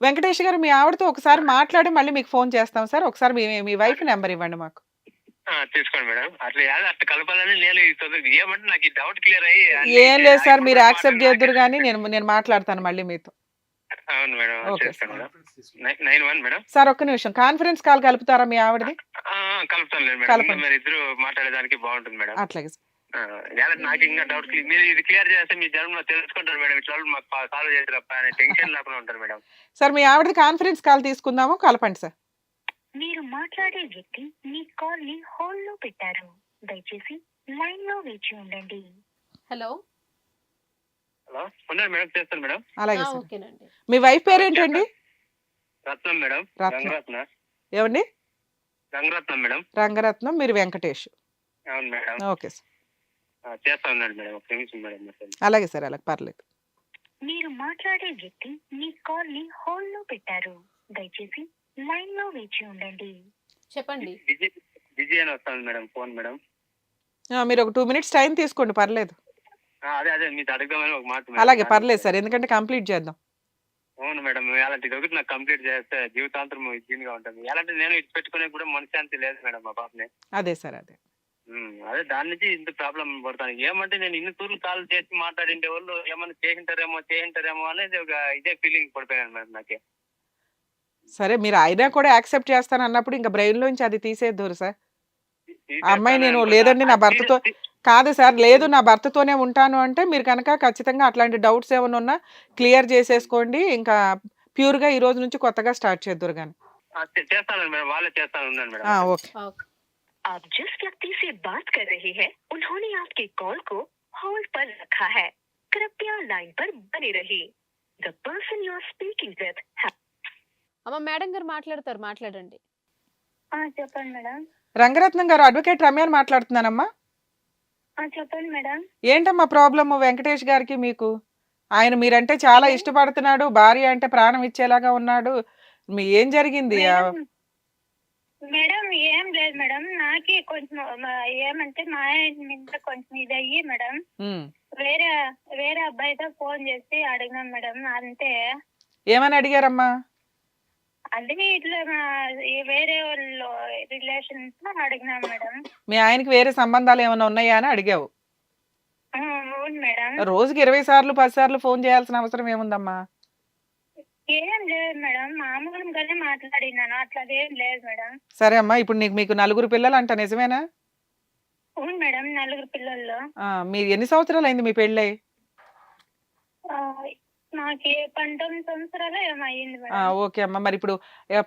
వెంకటేష్ గారు మీ ఆవిడతో ఒకసారి మాట్లాడి మళ్ళీ మీకు ఫోన్ చేస్తాం సార్. ఒకసారి మీ మీ వైఫ్ నెంబర్ ఇవ్వండి మాకు. తీసుకోండి మేడం. అట్లా యాదు అట్లా కలపాలని నేను ఏమంటే నాకు ఈ డౌట్ క్లియర్ అయ్యి ఏం లేదు సార్, మీరు యాక్సెప్ట్ చేద్దురు గానీ నేను మాట్లాడతాను మళ్ళీ మీతో. అవును మేడం. ఓకే చేస్తాను మేడం. 91 మేడం. సార్ ఒక్క నిమిషం, కాన్ఫరెన్స్ కాల్ కలుపుతారా మీ ఆవిడది? కలుపుతాను లేదు మేడం. కలపండి. మీరు ఇద్దరు మాట్లాడేదానికి బాగుంటుంది మేడం. అట్లాగే సార్. నాకు ఇంకా డౌట్ మీరు ఇది క్లియర్ చేస్తే మీ జన్మలో తెలుసుకుంటారు మేడం. ఇట్లా వాళ్ళు మాకు సాల్వ్ చేసారప్ప అనే టెన్షన్ లేకుండా ఉంటారు మేడం. సార్ మీ ఆవిడది కాన్ఫరెన్స్ కాల్ తీసుకుందాము, కలపండి సార్. మీరు మాట్లాడే వ్యక్తి మీ కాల్ ని హోల్డ్ లో పెట్టారు. దయచేసి లైన్ లో వేచి ఉండండి. హలో హలో ఉన్నారు మేడం, చేస్తాను మేడం. అలాగే సార్. ఓకేనండి. మీ వైఫ్ పేరేంటండి? రత్నం మేడం. రత్నం. రంగరత్న. ఏమండి? రంగరత్నం మేడం. రంగరత్నం. మీరు వెంకటేష్. అవును మేడం. Okay sir. చేస్తా ఉన్నాడు మేడం. ఒక నిమిషం మేడం. అలాగే సార్, అలాగే పర్లేదు. మీరు మాట్లాడే వ్యక్తి మీ కాల్ ని హోల్డ్ లో పెట్టారు. దయచేసి లైన్ లో వేచి ఉండండి. చెప్పండి. బిజీ అని వస్తుంది మేడం ఫోన్ మేడం. మీరు ఒక 2 మినిట్స్ టైం తీసుకోండి, పర్లేదు. అదే మీకు అడగదామని ఒక మాట మేడం. అలాగే పర్లేదు సార్, ఎందుకంటే కంప్లీట్ చేద్దాం. అవును మేడం. అలాంటి ఒకటి నాకు కంప్లీట్ చేస్తే జీవితాంతరం ఇబ్బందిగా ఉంటుంది. ఎలాంటి నేను ఇటు పెట్టుకునే కూడా మనశ్శాంతి లేదు మేడం మా పాపని. అదే సార్, అదే. అదే దాని నుంచి ఇంత ప్రాబ్లం పడతాను. ఏమంటే నేను ఇన్ని తూర్లు కాల్ చేసి మాట్లాడిండే వాళ్ళు ఏమన్నా చేసింటారేమో అనేది ఒక ఇదే ఫీలింగ్ పడిపోయాను మేడం నాకే. సరే, మీరు అయినా కూడా యాక్సెప్ట్ చేస్తాను అన్నప్పుడు ఇంకా బ్రెయిన్ లోంచి అది తీసేద్దరు సార్. ఆ అమ్మాయి నేను లేదండి నా భర్తతో కాదు సార్, లేదు నా భర్తతోనే ఉంటాను అంటే మీరు కనుక ఖచ్చితంగా అట్లాంటి డౌట్స్ ఏమైనా ఉన్నా క్లియర్ చేసేసుకోండి. ఇంకా ప్యూర్ గా ఈ రోజు నుంచి కొత్తగా స్టార్ట్ చేద్దరు కానీ. చేస్తాను మేడం. వాళ్ళే చేస్తాను ఉన్నాను మేడం. ఓకే. आप जिस व्यक्ति से बात कर रहे हैं उन्होंने आपके कॉल को होल्ड पर रखा है. कृपया लाइन पर बने रहिए. The person you are speaking with. అమ్మ మేడం గారు మాట్లాడతారు, మాట్లాడండి. చెప్పండి మేడం. రంగరత్నం గారు, అడ్వకేట్ రమ్యాని మాట్లాడుతున్నానమ్మా. చెప్పండి మేడం. ఏంటమ్మా ప్రాబ్లమ్ వెంకటేష్ గారికి మీకు? ఆయన మీరంటే చాలా ఇష్టపడుతున్నాడు, భార్య అంటే ప్రాణం ఇచ్చేలాగా ఉన్నాడు. ఏం జరిగింది? మేడం ఏం లేదు మేడం. నాకే కొంచెం ఏమంటే మా ఆయన మీద కొంచెం ఇది అయ్యి మేడం వేరే అబ్బాయితో ఫోన్ చేసి అడిగినాం మేడం. అంతే. ఏమని అడిగారమ్మా? అదే ఇట్లా వేరే వాళ్ళు రిలేషన్స్ లో అడిగినాం మేడం. మీ ఆయనకి వేరే సంబంధాలు ఏమైనా ఉన్నాయా అని అడిగావు? అవును మేడం. రోజుకి 20 సార్లు 10 సార్లు ఫోన్ చేయాల్సిన అవసరం ఏముందమ్మా? ఏం లేదు మేడం, మామూలుగానే మాట్లాడినాను. అట్లాదేం లేదు మేడం. సరే అమ్మా, ఇప్పుడు మీకు 4 పిల్లలు అంట, నిజమేనా? అవును మేడం, 4 పిల్లల్లో. మీరు ఎన్ని సంవత్సరాలు అయింది మీ పెళ్ళై? నాకు 19 సంవత్సరాలు ఏమో అయ్యింది మేడం. ఓకే అమ్మా, మరి ఇప్పుడు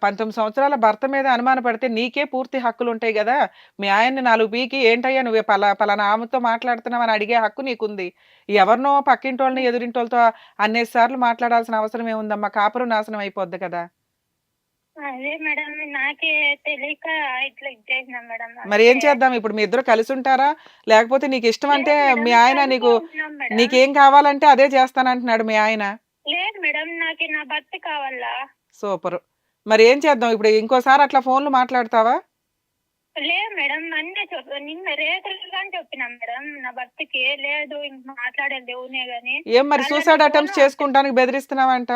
19 సంవత్సరాల భర్త మీద అనుమాన పడితే నీకే పూర్తి హక్కులు ఉంటాయి కదా. మీ ఆయన్ని 4 పీకి ఏంటయ్యా నువ్వు పలానా ఆమెతో మాట్లాడుతున్నావు అని అడిగే హక్కు నీకుంది. ఎవరినో పక్కింటి వాళ్ళని ఎదురింటి వాళ్ళతో అన్నేసి సార్లు మాట్లాడాల్సిన అవసరం ఏముందమ్మా? కాపురం నాశనం అయిపోద్ది కదా. అదే మేడం, నాకే తెలియక ఇట్లా చేసినా మేడం. మరి ఏం చేద్దాం ఇప్పుడు? మీ ఇద్దరు కలిసి ఉంటారా? లేకపోతే నీకు ఇష్టం అంటే మీ ఆయన నీకేం కావాలంటే అదే చేస్తానంటున్నాడు మీ ఆయన? లేదు మేడం, నాకు నా భర్త కావాలా. సూపర్. మరి ఏం చేద్దాం ఇప్పుడు? ఇంకోసారి అట్లా ఫోన్లు మాట్లాడతావా? లేదు మేడం, నిన్న రేతులుగా చెప్పినా మేడం నా భర్తకి. లేదు ఇంక మాట్లాడేది దేవునే గాని. ఏం మరి సూసైడ్ అటెంప్ట్స్ చేసుకుంటానికి బెదిరిస్తున్నావంట?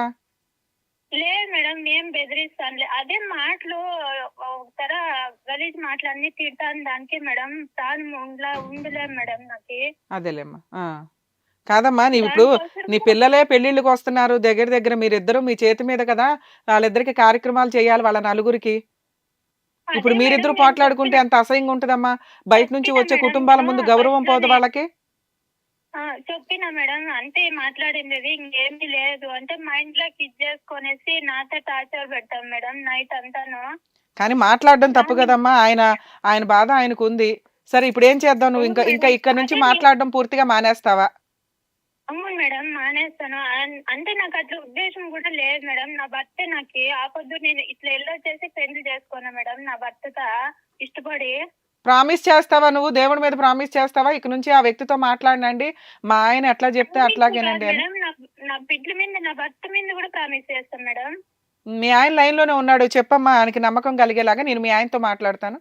లేదు మేడం, ఏం బెదిరిస్తాను. అదే మాటలు ఒకతర గలీజ్ మాటలు అన్ని తిడతాను దానికి మేడం. తాను ఉండలేదు మేడం నాకు. అదేలేమ్మా. కాదమ్మా, నీ ఇప్పుడు నీ పిల్లలే పెళ్లిళ్ళకి వస్తున్నారు దగ్గర మీరిద్దరు మీ చేతి మీద కదా వాళ్ళిద్దరికి కార్యక్రమాలు చేయాలి, వాళ్ళ నలుగురికి. ఇప్పుడు మీరిద్దరు పోట్లాడుకుంటే ఎంత అసహ్యంగా ఉంటదమ్మా. బయట నుంచి వచ్చే కుటుంబాల ముందు గౌరవం పోదు వాళ్ళకి. చెప్పినా మేడం, అంటే మాట్లాడింది ఇంకేమీ లేదు అంటే మైండ్ లో కిడ్ చేసుకొనేసి నాతో టార్చర్ పెడతాం మేడం నైట్ అంతాను. కానీ మాట్లాడడం తప్పు కదమ్మా. ఆయన బాధ ఆయనకు ఉంది. సరే ఇప్పుడు ఏం చేద్దాం? నువ్వు ఇంకా ఇక్కడ నుంచి మాట్లాడడం పూర్తిగా మానేస్తావా? అవును మేడం, మానేస్తాను. అంటే నాకు అట్లా ఉద్దేశం కూడా లేదు మేడం. నా భర్త నాకు ఆపొద్దు, నేను ఇట్లా వెళ్ళొచ్చేసి పెళ్లి చేసుకున్నా మేడం నా భర్తతో ఇష్టపడి. ప్రామిస్ చేస్తావా నువ్వు? దేవుడి మీద ప్రామిస్ చేస్తావా ఇక నుంచి ఆ వ్యక్తితో మాట్లాడినండి, మా ఆయన ఎట్లా చెప్తే అట్లాగేనండి అని? నా బిడ్డ మీద నా భర్త మీద కూడా ప్రామిస్ చేస్తాను మేడం. మీ ఆయన లైన్ లోనే ఉన్నాడు, చెప్పమ్మా. ఆయనకి నమ్మకం కలిగేలాగా నేను మీ ఆయనతో మాట్లాడతాను.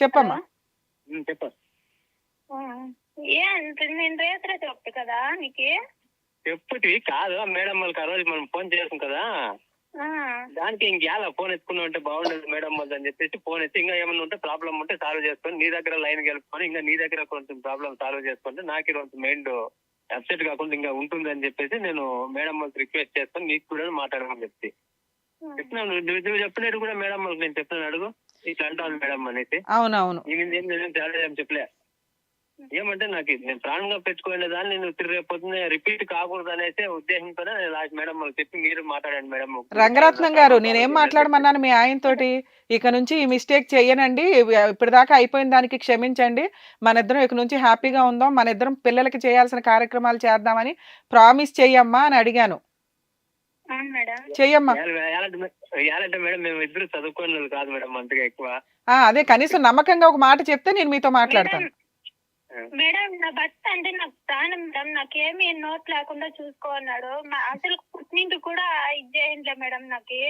చెప్పమ్మా. నేను రేత్రే చెప్తా కదా నీకు. చెప్పుటి కాదు మేడం వాళ్ళకి ఆ రోజు మనం ఫోన్ చేసాం కదా, దానికి ఇంకేలా ఫోన్ ఎత్తుకున్నా ఉంటే బాగుండదు మేడం వాళ్ళు అని చెప్పేసి ఫోన్ ఎత్తి ఇంకా ఏమన్నా ఉంటే ప్రాబ్లం ఉంటే సాల్వ్ చేసుకొని నీ దగ్గర లైన్ గెలుపుకొని ఇంకా నీ దగ్గర కొంచెం ప్రాబ్లం సాల్వ్ చేసుకుంటే నాకు కొంచెం మైండ్ అప్సెట్ కాకుండా ఇంకా ఉంటుంది అని చెప్పేసి నేను మేడం వాళ్ళకి రిక్వెస్ట్ చేస్తాను, నీకు కూడా మాట్లాడమని చెప్పి చెప్తున్నాను. నువ్వు చెప్పినట్టు కూడా మేడం వాళ్ళకి నేను చెప్తున్నాను, అడుగు ఇట్లా అంటాను మేడం అనేసి. అవునవును. ఏం చెప్పలే, ఏమంటే నాకు నేను ప్రాణంగా పెట్టుకునే దాన్ని నేను రేపు రిపీట్ కాకూడదు అనేసి ఉద్దేశంతోనే లాస్ట్ మేడం వాళ్ళకి చెప్పి మీరు మాట్లాడండి మేడం. రంగరత్నం గారు, నేనేం మాట్లాడమన్నాను మీ ఆయనతోటి, ఇక నుంచి ఈ మిస్టేక్ చెయ్యనండి, ఇప్పటిదాకా అయిపోయిన దానికి క్షమించండి, మన ఇద్దరం ఇక నుంచి హ్యాపీగా ఉందాం, మన ఇద్దరం పిల్లలకి చేయాల్సిన కార్యక్రమాలు చేద్దామని ప్రామిస్ చెయ్యమ్మా అని అడిగాను. చెయ్యమ్మా. మేడం మేము ఇద్దరు చదువుకునే కాదు మేడం అంతగా ఎక్కువ. అదే కనీసం నమ్మకంగా ఒక మాట చెప్తే నేను మీతో మాట్లాడతాను. మేడం నా భర్త అంటే నాకు ప్రాణం మేడం, నాకేమీ నోట్ లేకుండా చూసుకోన్నాడు, అసలు పుట్టినింటి కూడా ఇది చేయండిలే మేడం నాకు.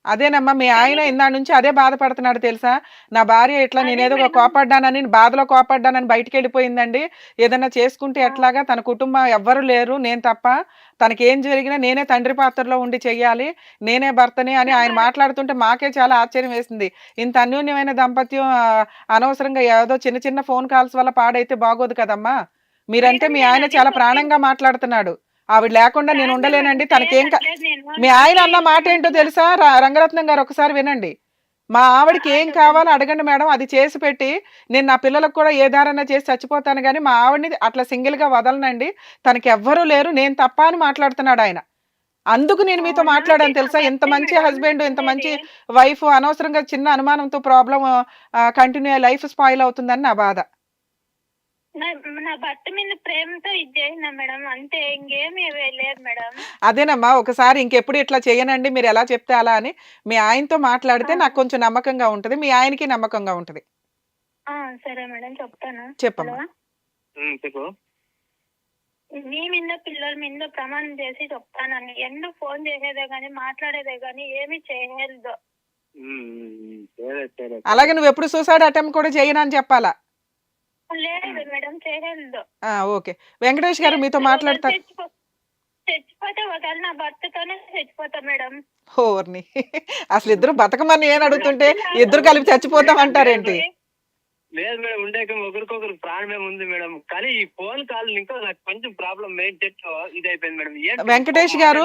అదేనమ్మా, మీ ఆయన ఇందా నుంచి అదే బాధపడుతున్నాడు తెలుసా, నా భార్య ఇట్లా నేనేదో కోపడ్డానని, బాధలో కోపడ్డానని బయటికి వెళ్ళిపోయిందండి, ఏదన్నా చేసుకుంటే ఎట్లాగా, తన కుటుంబం ఎవ్వరు లేరు నేను తప్ప, తనకేం జరిగినా నేనే తండ్రి పాత్రలో ఉండి చెయ్యాలి, నేనే భర్తని అని ఆయన మాట్లాడుతుంటే మాకే చాలా ఆశ్చర్యం వేసింది. ఇంత అన్యోన్యమైన దంపత్యం అనవసరంగా ఏదో చిన్న చిన్న ఫోన్ కాల్స్ వల్ల పాడైతే బాగోదు కదమ్మా. మీరంటే మీ ఆయన చాలా ప్రాణంగా మాట్లాడుతున్నాడు, ఆవిడ లేకుండా నేను ఉండలేనండి, తనకేం మీ ఆయన అన్న మాట ఏంటో తెలుసా రంగరత్నం గారు, ఒకసారి వినండి. మా ఆవిడకి ఏం కావాలో అడగండి మేడం, అది చేసి పెట్టి నేను నా పిల్లలకు కూడా ఏ దారన్నా చేసి చచ్చిపోతాను, కానీ మా ఆవిడని అట్లా సింగిల్ గా వదలనండి, తనకి ఎవ్వరూ లేరు నేను తప్ప అని మాట్లాడుతున్నాడు ఆయన. అందుకు నేను మీతో మాట్లాడాను తెలుసా, ఇంత మంచి హస్బెండ్, ఇంత మంచి వైఫ్ అనవసరంగా చిన్న అనుమానంతో ప్రాబ్లం కంటిన్యూ లైఫ్ స్పాయిల్ అవుతుందని నా బాధ. నా భర్త మీద ప్రేమతో ఇది చేసిన మేడం, అంతే, ఇంకేమీ లేదు మేడం. అదేనమ్మా, ఒకసారి ఇంకెప్పుడు ఇట్లా చేయనండి, మీరు ఎలా చెప్తే అలా అని మీ ఆయనతో మాట్లాడితే నాకు కొంచెం నమ్మకంగా ఉంటది, మీ ఆయనకి నమ్మకంగా ఉంటది. సరే మేడం చెప్తాను. చెప్పమ్మా. చెప్పు. మీ మీద పిల్లల మీద ప్రమాణం చేసి చెప్తానని, ఎందుకు ఫోన్ చేసేదే గానీ మాట్లాడేదే గానీ ఏమి చేయలేదు. అలాగే నువ్వు ఎప్పుడు సూసైడ్ అటెంప్ట్ కూడా చేయనని చెప్పాలా. లేదు మేడం చేయలేదు. ఓకే వెంకటేష్ గారు మీతో మాట్లాడతారు. చచ్చిపోతే ఒకవేళ నా భర్తతోనే చచ్చిపోతా మేడం. ఓర్ని, అసలు ఇద్దరు బతకమని ఏం అడుగుతుంటే ఇద్దరు కలిపి చచ్చిపోతాం అంటారేంటి? లేదు మేడం, ఉండే ఒకరికొకరు ప్రాణమే ఉంది మేడం, కానీ ఈ ఫోన్ కాల్ ఇంకా నాకు కొంచెం ప్రాబ్లం మెయిన్ చెట్ ఇది అయిపోయింది మేడం. వెంకటేష్ గారు,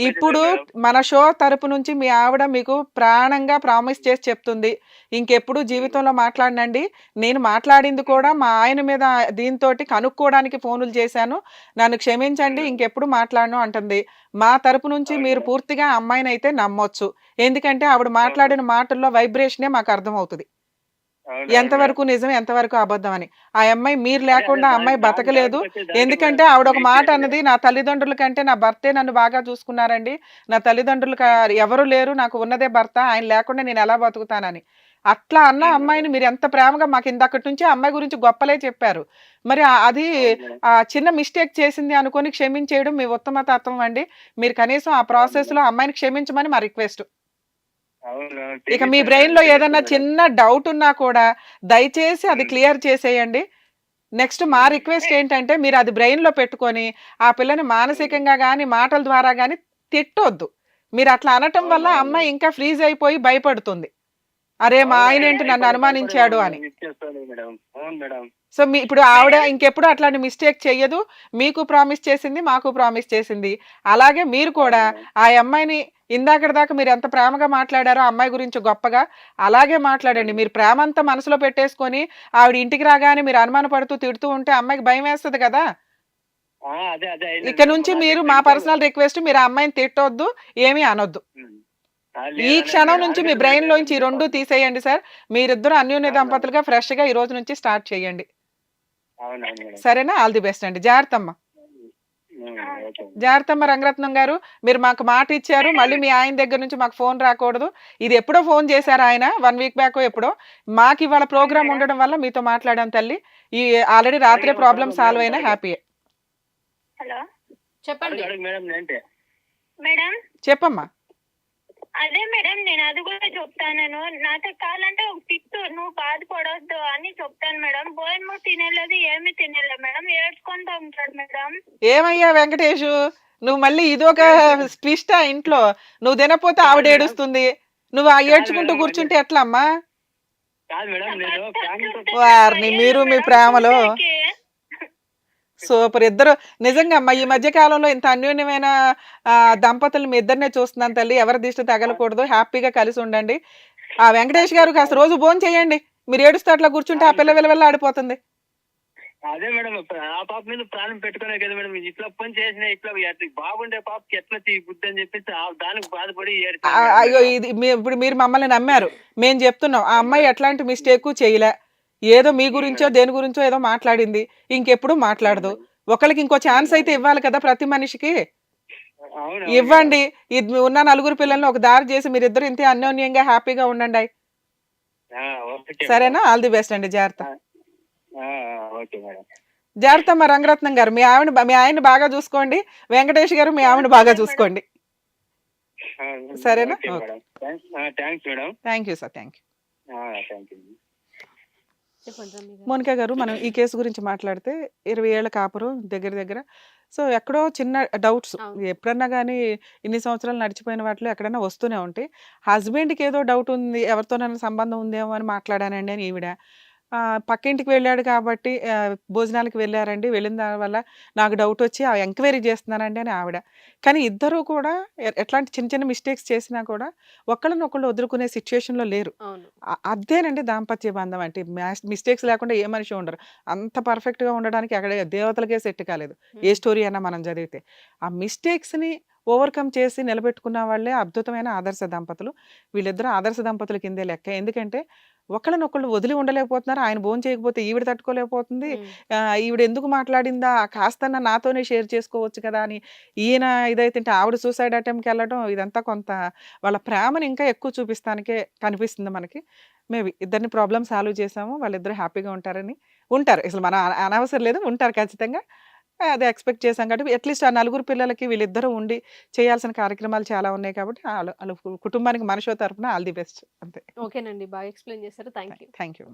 ఇప్పుడు మన షో తరపు నుంచి మీ ఆవిడ మీకు ప్రాణంగా ప్రామిస్ చేసి చెప్తుంది, ఇంకెప్పుడు జీవితంలో మాట్లాడినండి, నేను మాట్లాడింది కూడా మా ఆయన మీద దీంతో కనుక్కోవడానికి ఫోనులు చేశాను, నన్ను క్షమించండి, ఇంకెప్పుడు మాట్లాడను అంటుంది. మా తరపు నుంచి మీరు పూర్తిగా అమ్మాయిని అయితే నమ్మొచ్చు, ఎందుకంటే ఆవిడ మాట్లాడిన మాటల్లో వైబ్రేషనే మాకు అర్థమవుతుంది, ఎంతవరకు నిజం ఎంతవరకు అబద్ధం అని. ఆ అమ్మాయి మీరు లేకుండా అమ్మాయి బతకలేదు, ఎందుకంటే ఆవిడ ఒక మాట అన్నది, నా తల్లిదండ్రుల కంటే నా భర్తే నన్ను బాగా చూసుకున్నారండి, నా తల్లిదండ్రులకు ఎవరు లేరు, నాకు ఉన్నదే భర్త, ఆయన లేకుండా నేను ఎలా బతుకుతానని. అట్లా అన్న అమ్మాయిని మీరు ఎంత ప్రేమగా మాకు ఇందక్కడి నుంచి అమ్మాయి గురించి గొప్పలే చెప్పారు, మరి అది చిన్న మిస్టేక్ చేసింది అనుకొని క్షమించేయడం మీ ఉత్తమ తత్వం అండి. మీరు కనీసం ఆ ప్రాసెస్ లో అమ్మాయిని క్షమించమని మా రిక్వెస్ట్. ఇక మీ బ్రెయిన్ లో ఏదన్నా చిన్న డౌట్ ఉన్నా కూడా దయచేసి అది క్లియర్ చేసేయండి. నెక్స్ట్ మా రిక్వెస్ట్ ఏంటంటే, మీరు అది బ్రెయిన్ లో పెట్టుకొని ఆ పిల్లని మానసికంగా కానీ మాటల ద్వారా కానీ తిట్టొద్దు. మీరు అట్లా అనటం వల్ల అమ్మాయి ఇంకా ఫ్రీజ్ అయిపోయి భయపడుతుంది, అరే మా ఆయన ఏంటి నన్ను అనుమానించాడు అని. సో ఇప్పుడు ఆవిడ ఇంకెప్పుడు అట్లాంటి మిస్టేక్ చెయ్యదు, మీకు ప్రామిస్ చేసింది, మాకు ప్రామిస్ చేసింది. అలాగే మీరు కూడా ఆ అమ్మాయిని ఇందాకటి దాకా మీరు ఎంత ప్రేమగా మాట్లాడారో అమ్మాయి గురించి గొప్పగా అలాగే మాట్లాడండి. మీరు ప్రేమ అంతా మనసులో పెట్టేసుకొని ఆవిడ ఇంటికి రాగానే మీరు అనుమానపడుతూ తిడుతూ ఉంటే అమ్మాయికి భయం వేస్తుంది కదా. ఇక నుంచి మీరు మా పర్సనల్ రిక్వెస్ట్, మీరు ఆ అమ్మాయిని తిట్టొద్దు, ఏమీ అనొద్దు. ఈ క్షణం నుంచి మీ బ్రెయిన్ లోంచి ఈ రెండు తీసేయండి సార్. మీరిద్దరు అన్యోన్య దంపతులుగా ఫ్రెష్ గా ఈ రోజు నుంచి స్టార్ట్ చేయండి, సరేనా? ఆల్ ది బెస్ట్ అండి. జాగ్రత్తమ్మ. జాగ్రత్తమ్మ. రంగరత్నం గారు, మీరు మాకు మాట ఇచ్చారు, మళ్ళీ మీ ఆయన దగ్గర నుంచి మాకు ఫోన్ రాకూడదు. ఇది ఎప్పుడో ఫోన్ చేశారు ఆయన, 1 వీక్ బ్యాక్ ఎప్పుడో. మాకు ఇవాళ ప్రోగ్రామ్ ఉండడం వల్ల మీతో మాట్లాడాం తల్లి. ఈ ఆల్రెడీ రాత్రే ప్రాబ్లం సాల్వ్ అయినా హ్యాపీ. హలో చెప్పండి మేడం. చెప్పమ్మా. అదే మేడం నేను అది కూడా చెప్తాను. నాతో కావాలంటే ఒక తిట్టు, నువ్వు బాధపడొద్దు అని చెప్తాను మేడం. భోజనం తినేలేదు, ఏమి తినేలేదు మేడం, ఏడ్చుకుంటూ ఉంటాడు మేడం. ఏమయ్యా వెంకటేషు, నువ్వు మళ్ళీ ఇదొక ట్విస్ట్ ఆ ఇంట్లో. నువ్వు తినపోతే ఆవిడ ఏడుస్తుంది, నువ్వు ఆ ఏడ్చుకుంటూ కూర్చుంటే ఎట్లా అమ్మా? కాదు మేడం, నేను ఫ్యామిలీతో వారిని మీరు మీ ప్రేమలో సూపర్. ఇద్దరు నిజంగా అమ్మా ఈ మధ్య కాలంలో ఇంత అన్యోన్యమైన దంపతులు మీ ఇద్దరినే చూస్తున్నాను తల్లి. ఎవరి దిష్టి తగలకూడదు, హ్యాపీగా కలిసి ఉండండి. ఆ వెంకటేష్ గారు కాస్త రోజు భోజనం చేయండి. మీరు ఏడుస్తూ అట్లా కూర్చుంటే ఆ పిల్ల విలువల్ల ఆడిపోతుంది. అదే మేడం, ఆ పాప మీద ప్రాణం పెట్టుకునే కదా మేడం ఇట్లా పని చేసిన, ఇట్లా బాగుండే పాపకి ఎట్లా బుద్ధి అని చెప్పేసి దానికి బాధపడి అయ్యో ఇది ఇప్పుడు మీరు మమ్మల్ని నమ్మారు, మేము చెప్తున్నాం ఆ అమ్మాయి ఎట్లాంటి మిస్టేక్ చేయలే. ఏదో మీ గురించో దేని గురించో ఏదో మాట్లాడింది, ఇంకెప్పుడు మాట్లాడదు. ఒకరికి ఇంకో ఛాన్స్ అయితే ఇవ్వాలి కదా ప్రతి మనిషికి. ఇవ్వండి. ఇది ఉన్న నలుగురు పిల్లల్ని ఒక దారి చేసి మీరిద్దరు ఇంతే అన్యోన్యంగా హ్యాపీగా ఉండండి. సరేనా? ఆల్ ది బెస్ట్ అండి. జాగ్రత్త. Okay madam. జాగ్రత్త అమ్మ. రంగరత్నం గారు మీ ఆయన్ని బాగా చూసుకోండి. వెంకటేష్ గారు మీ ఆవిడ బాగా చూసుకోండి. సరేనా? Thanks madam. Thank you sir. Thank you. Thank you. చెప్పండి రమ్య గారు. మోనికా గారు, మనం ఈ కేసు గురించి మాట్లాడితే 20 ఏళ్ల కాపురం దగ్గర. సో ఎక్కడో చిన్న డౌట్స్ అవును. ఎప్పుడన్నా కానీ ఇన్ని సంవత్సరాలు నడిచిపోయిన వాటిలో ఎక్కడైనా వస్తూనే ఉంటాయి. హస్బెండ్కి ఏదో డౌట్ ఉంది, ఎవరితోనైనా సంబంధం ఉందేమో అని మాట్లాడానండి అని ఈవిడ. పక్కింటికి వెళ్ళాడు కాబట్టి భోజనాలకు వెళ్ళారండి, వెళ్ళిన దానివల్ల నాకు డౌట్ వచ్చి ఎంక్వైరీ చేస్తున్నానండి అని ఆవిడ. కానీ ఇద్దరూ కూడా ఎట్లాంటి చిన్న చిన్న మిస్టేక్స్ చేసినా కూడా ఒకళ్ళనొకళ్ళు వదులుకునే సిచ్యువేషన్లో లేరు. అవును. అదేనండి దాంపత్య బంధం అంటే. మిస్టేక్స్ లేకుండా ఏ మనిషి ఉండరు. అంత పర్ఫెక్ట్గా ఉండడానికి అక్కడ దేవతలకే సెట్ కాలేదు, ఏ స్టోరీ అయినా మనం చదివితే. ఆ మిస్టేక్స్ని ఓవర్కమ్ చేసి నిలబెట్టుకున్న వాళ్ళే అద్భుతమైన ఆదర్శ దంపతులు. వీళ్ళిద్దరూ ఆదర్శ దంపతుల కిందే లెక్క. ఎందుకంటే ఒకళ్ళనొకళ్ళు వదిలి ఉండలేకపోతున్నారు. ఆయన భోజనం చేయకపోతే ఈవిడ తట్టుకోలేకపోతుంది. ఈవిడ ఎందుకు మాట్లాడిందా, కాస్త నాతోనే షేర్ చేసుకోవచ్చు కదా అని ఈయన ఇదైతే ఆవిడ సూసైడ్ అటెంప్ట్కి వెళ్ళడం, ఇదంతా కొంత వాళ్ళ ప్రేమను ఇంకా ఎక్కువ చూపిస్తానికే కనిపిస్తుంది మనకి. మేబీ ఇద్దరిని ప్రాబ్లమ్ సాల్వ్ చేసాము, వాళ్ళిద్దరూ హ్యాపీగా ఉంటారు. అసలు మనం అనవసరం లేదు, ఉంటారు ఖచ్చితంగా. అదే ఎక్స్పెక్ట్ చేశాం కాబట్టి అట్లీస్ట్ ఆ నలుగురు పిల్లలకి వీళ్ళిద్దరూ ఉండి చేయాల్సిన కార్యక్రమాలు చాలా ఉన్నాయి కాబట్టి వాళ్ళ కుటుంబానికి మన షో తరపున ఆల్ ది బెస్ట్. అంతే. ఓకేనండి, బాగా ఎక్స్ప్లెయిన్ చేశారు. Thank you. Thank you.